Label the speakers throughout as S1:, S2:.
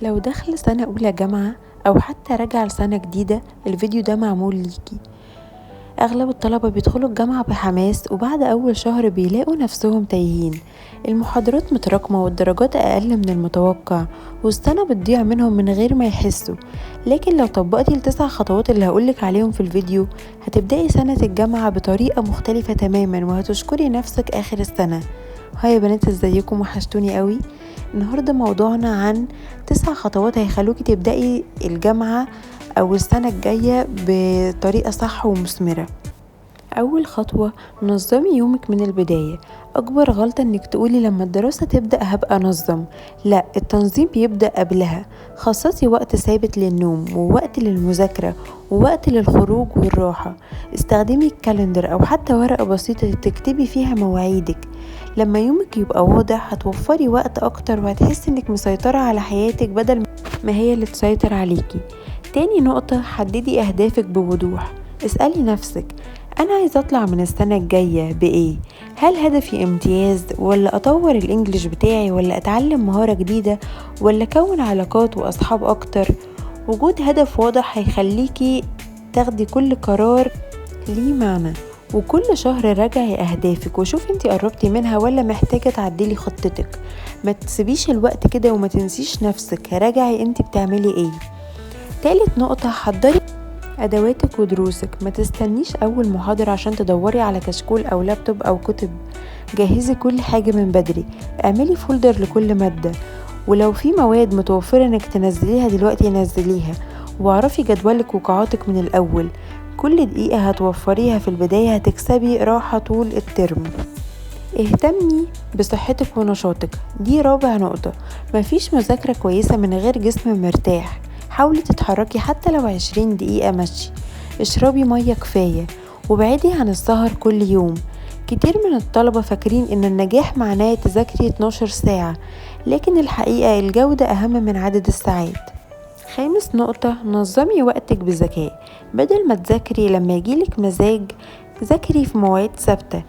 S1: لو داخل سنة أولى جامعة أو حتى راجع لسنة جديدة، الفيديو ده معمول ليكي. أغلب الطلبة بيدخلوا الجامعة بحماس، وبعد أول شهر بيلاقوا نفسهم تايهين. المحاضرات متراكمة والدرجات أقل من المتوقع، والسنة بتضيع منهم من غير ما يحسوا. لكن لو طبقتي ال9 خطوات اللي هقولك عليهم في الفيديو، هتبدأي سنة الجامعة بطريقة مختلفة تماما، وهتشكري نفسك آخر السنة. هاي يا بنات، ازيكم؟ وحشتوني قوي. النهاردة موضوعنا عن 9 خطوات هيخلوكي تبدأي الجامعة أو السنة الجاية بطريقة صح ومثمرة. أول خطوة، نظمي يومك من البداية. أكبر غلطة إنك تقولي لما الدراسة تبدأ هبقى نظم. لا، التنظيم بيبدأ قبلها. خصصي وقت ثابت للنوم، ووقت للمذاكرة، ووقت للخروج والراحة. استخدمي الكالندر أو حتى ورقة بسيطة تكتبي فيها مواعيدك. لما يومك يبقى واضح هتوفري وقت أكتر، وهتحسي إنك مسيطرة على حياتك بدل ما هي اللي تسيطر عليكي. تاني نقطة، حددي أهدافك بوضوح. اسألي نفسك، أنا عايزة أطلع من السنة الجاية بإيه؟ هل هدفي امتياز، ولا أطور الإنجليش بتاعي، ولا أتعلم مهارة جديدة، ولا أكون علاقات وأصحاب أكتر؟ وجود هدف واضح هيخليكي تاخدي كل قرار ليه معنى. وكل شهر راجعي أهدافك وشوفي انتي قربتي منها ولا محتاجة تعدلي خطتك. ما تسيبيش الوقت كده وما تنسيش نفسك، راجعي انتي بتعملي ايه. تالت نقطة، حضري أدواتك ودروسك. ما تستنيش أول محاضرة عشان تدوري على كشكول أو لابتوب أو كتب. جهزي كل حاجة من بدري. اعملي فولدر لكل مادة، ولو في مواد متوفرة انك تنزليها دلوقتي نزليها. واعرفي جدولك وقاعاتك من الأول. كل دقيقة هتوفريها في البداية هتكسبي راحة طول الترم. اهتمي بصحتك ونشاطك، دي رابع نقطة. مفيش مذاكرة كويسة من غير جسم مرتاح. حاولي تتحركي حتى لو 20 دقيقة مشي. اشربي مية كفاية، وابعدي عن السهر كل يوم. كتير من الطلبة فاكرين ان النجاح معناه تذاكري 12 ساعة، لكن الحقيقة الجودة اهم من عدد الساعات. خامس نقطة، نظمي وقتك بذكاء. بدل ما تذاكري لما يجيلك مزاج، ذاكري في مواعيد ثابتة.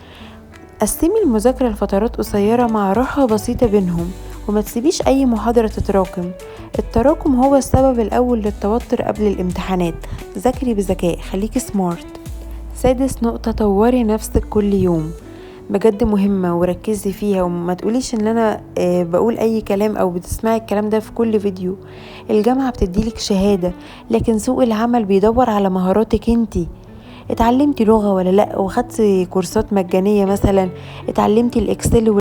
S1: قسمي المذاكرة لفترات قصيرة مع راحة بسيطة بينهم، وما تسيبيش أي محاضرة تتراكم. التراكم هو السبب الأول للتوتر قبل الامتحانات. ذاكري بذكاء، خليكي سمارت. سادس نقطة، طوري نفسك كل يوم. بجد مهمة وركزي فيها، وما تقوليش ان انا بقول اي كلام او بتسمعي الكلام ده في كل فيديو. الجامعة بتديلك شهادة، لكن سوق العمل بيدور على مهاراتك انتي. اتعلمتي لغة ولا لا؟ وخدتي كورسات مجانية مثلا؟ اتعلمتي الاكسل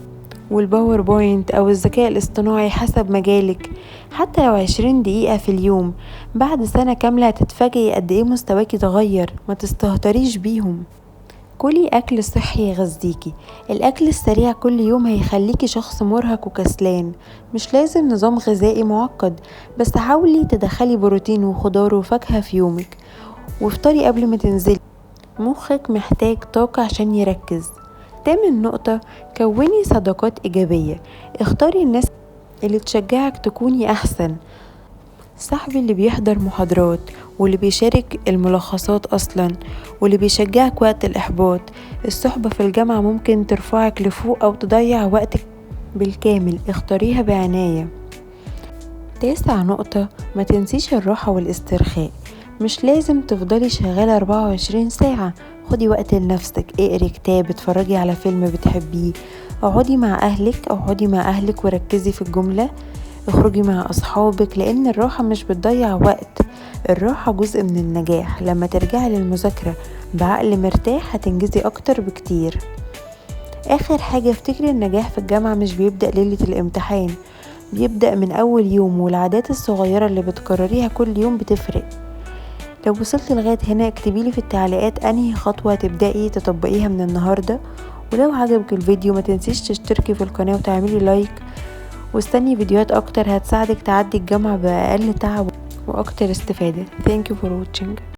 S1: والباوربوينت او الذكاء الاصطناعي حسب مجالك؟ حتى لو 20 دقيقة في اليوم، بعد سنة كاملة هتتفاجئي قد ايه مستواكي اتغير. ما تستهتريش بيهم. كلي أكل صحي يغذيكي. الأكل السريع كل يوم هيخليكي شخص مرهق وكسلان. مش لازم نظام غذائي معقد، بس حاولي تدخلي بروتين وخضار وفاكهة في يومك. وافطري قبل ما تنزلي، مخك محتاج طاقة عشان يركز. تامن نقطة، كوني صداقات إيجابية. اختاري الناس اللي تشجعك تكوني أحسن. صاحبي اللي بيحضر محاضرات، واللي بيشارك الملخصات أصلا، واللي بيشجعك وقت الإحباط. الصحبة في الجامعة ممكن ترفعك لفوق أو تضيع وقتك بالكامل. اختاريها بعناية. تاسع نقطة، ما تنسيش الراحة والاسترخاء. مش لازم تفضلي شغالة 24 ساعة. خدي وقت لنفسك، اقري كتاب، اتفرجي على فيلم بتحبيه، اقعدي مع أهلك وركزي في الجملة. اخرجي مع أصحابك، لأن الراحة مش بتضيع وقت. الراحة جزء من النجاح. لما ترجعي للمذاكرة بعقل مرتاح هتنجزي أكتر بكتير. آخر حاجة، افتكري النجاح في الجامعة مش بيبدأ ليلة الامتحان، بيبدأ من أول يوم، والعادات الصغيرة اللي بتكرريها كل يوم بتفرق. لو وصلت لغاية هنا اكتبيلي في التعليقات أنهي خطوة تبدأي تطبقيها من النهاردة. ولو عجبك الفيديو ما تنسيش تشتركي في القناة وتعملي لايك، واستني فيديوهات اكتر هتساعدك تعدي الجامعة بأقل تعب واكتر استفادة. Thank you for watching.